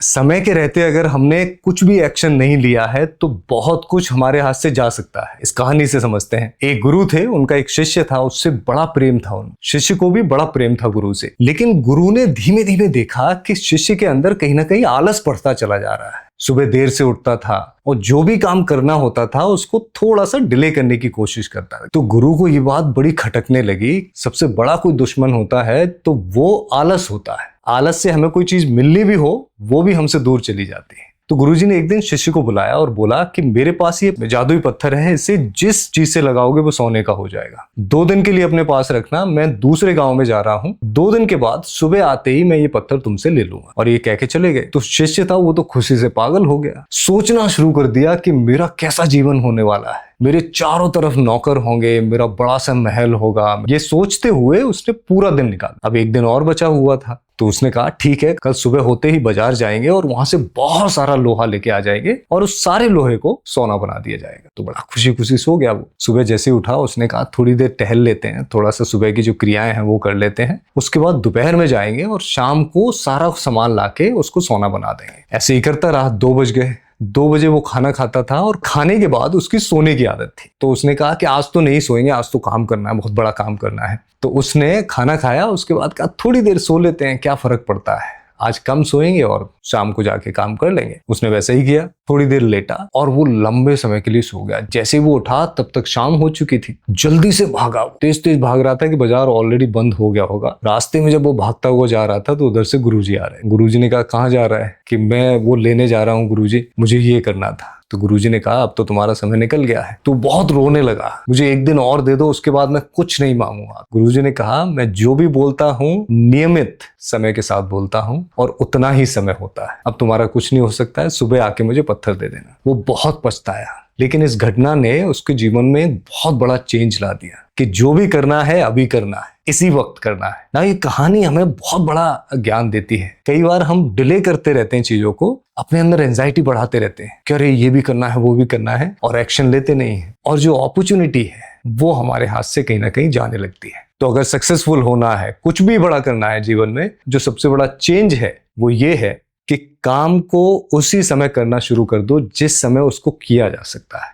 समय के रहते अगर हमने कुछ भी एक्शन नहीं लिया है तो बहुत कुछ हमारे हाथ से जा सकता है। इस कहानी से समझते हैं। एक गुरु थे, उनका एक शिष्य था, उससे बड़ा प्रेम था। उन शिष्य को भी बड़ा प्रेम था गुरु से। लेकिन गुरु ने धीमे धीमे देखा कि शिष्य के अंदर कहीं ना कहीं आलस बढ़ता चला जा रहा है। सुबह देर से उठता था और जो भी काम करना होता था उसको थोड़ा सा डिले करने की कोशिश करता है। तो गुरु को ये बात बड़ी खटकने लगी। सबसे बड़ा कोई दुश्मन होता है तो वो आलस होता है। आलस से हमें कोई चीज मिलनी भी हो वो भी हमसे दूर चली जाती है। तो गुरुजी ने एक दिन शिष्य को बुलाया और बोला कि मेरे पास ये जादुई पत्थर है, इसे जिस चीज से लगाओगे वो सोने का हो जाएगा। 2 दिन के लिए अपने पास रखना, मैं दूसरे गांव में जा रहा हूँ, 2 दिन के बाद सुबह आते ही मैं ये पत्थर तुमसे ले लूंगा। और ये कह के चले गए। तो शिष्य था वो तो खुशी से पागल हो गया। सोचना शुरू कर दिया कि मेरा कैसा जीवन होने वाला है, मेरे चारों तरफ नौकर होंगे, मेरा बड़ा सा महल होगा। ये सोचते हुए उसने पूरा दिन निकाला। अब एक दिन और बचा हुआ था तो उसने कहा ठीक है, कल सुबह होते ही बाजार जाएंगे और वहां से बहुत सारा लोहा लेके आ जाएंगे और उस सारे लोहे को सोना बना दिया जाएगा। तो बड़ा खुशी खुशी सो गया वो। सुबह जैसे उठा उसने कहा थोड़ी देर टहल लेते हैं, थोड़ा सा सुबह की जो क्रियाएं हैं वो कर लेते हैं, उसके बाद दोपहर में जाएंगे और शाम को सारा सामान लाके उसको सोना बना देंगे। ऐसे ही करता रहा। 2 बज गए। 2 बजे वो खाना खाता था और खाने के बाद उसकी सोने की आदत थी। तो उसने कहा कि आज तो नहीं सोएंगे, आज तो काम करना है, बहुत बड़ा काम करना है। तो उसने खाना खाया, उसके बाद कहा थोड़ी देर सो लेते हैं, क्या फर्क पड़ता है, आज कम सोएंगे और शाम को जाके काम कर लेंगे। उसने वैसा ही किया। थोड़ी देर लेटा और वो लंबे समय के लिए सो गया। जैसे वो उठा तब तक शाम हो चुकी थी। जल्दी से भागा, तेज तेज भाग रहा था कि बाजार ऑलरेडी बंद हो गया होगा। रास्ते में जब वो भागता हुआ जा रहा था तो उधर से गुरुजी आ रहे हैं। गुरुजी ने कहा कहाँ जा रहा है? कि मैं वो लेने जा रहा हूँ गुरुजी, मुझे ये करना था। तो गुरुजी ने कहा अब तो तुम्हारा समय निकल गया है। तो बहुत रोने लगा, मुझे एक दिन और दे दो, उसके बाद मैं कुछ नहीं मांगूंगा। गुरुजी ने कहा मैं जो भी बोलता हूँ नियमित समय के साथ बोलता हूँ और उतना ही समय होता है। अब तुम्हारा कुछ नहीं हो सकता है, सुबह आके मुझे पत्थर दे देना। वो बहुत पछताया। लेकिन इस घटना ने उसके जीवन में बहुत बड़ा चेंज ला दिया कि जो भी करना है अभी करना है, इसी वक्त करना है ना। ये कहानी हमें बहुत बड़ा ज्ञान देती है। कई बार हम डिले करते रहते हैं चीजों को, अपने अंदर एंजाइटी बढ़ाते रहते हैं कि अरे ये भी करना है वो भी करना है, और एक्शन लेते नहीं है। और जो अपॉर्चुनिटी है वो हमारे हाथ से कहीं ना कहीं जाने लगती है। तो अगर सक्सेसफुल होना है, कुछ भी बड़ा करना है जीवन में, जो सबसे बड़ा चेंज है वो ये है कि काम को उसी समय करना शुरू कर दो जिस समय उसको किया जा सकता है।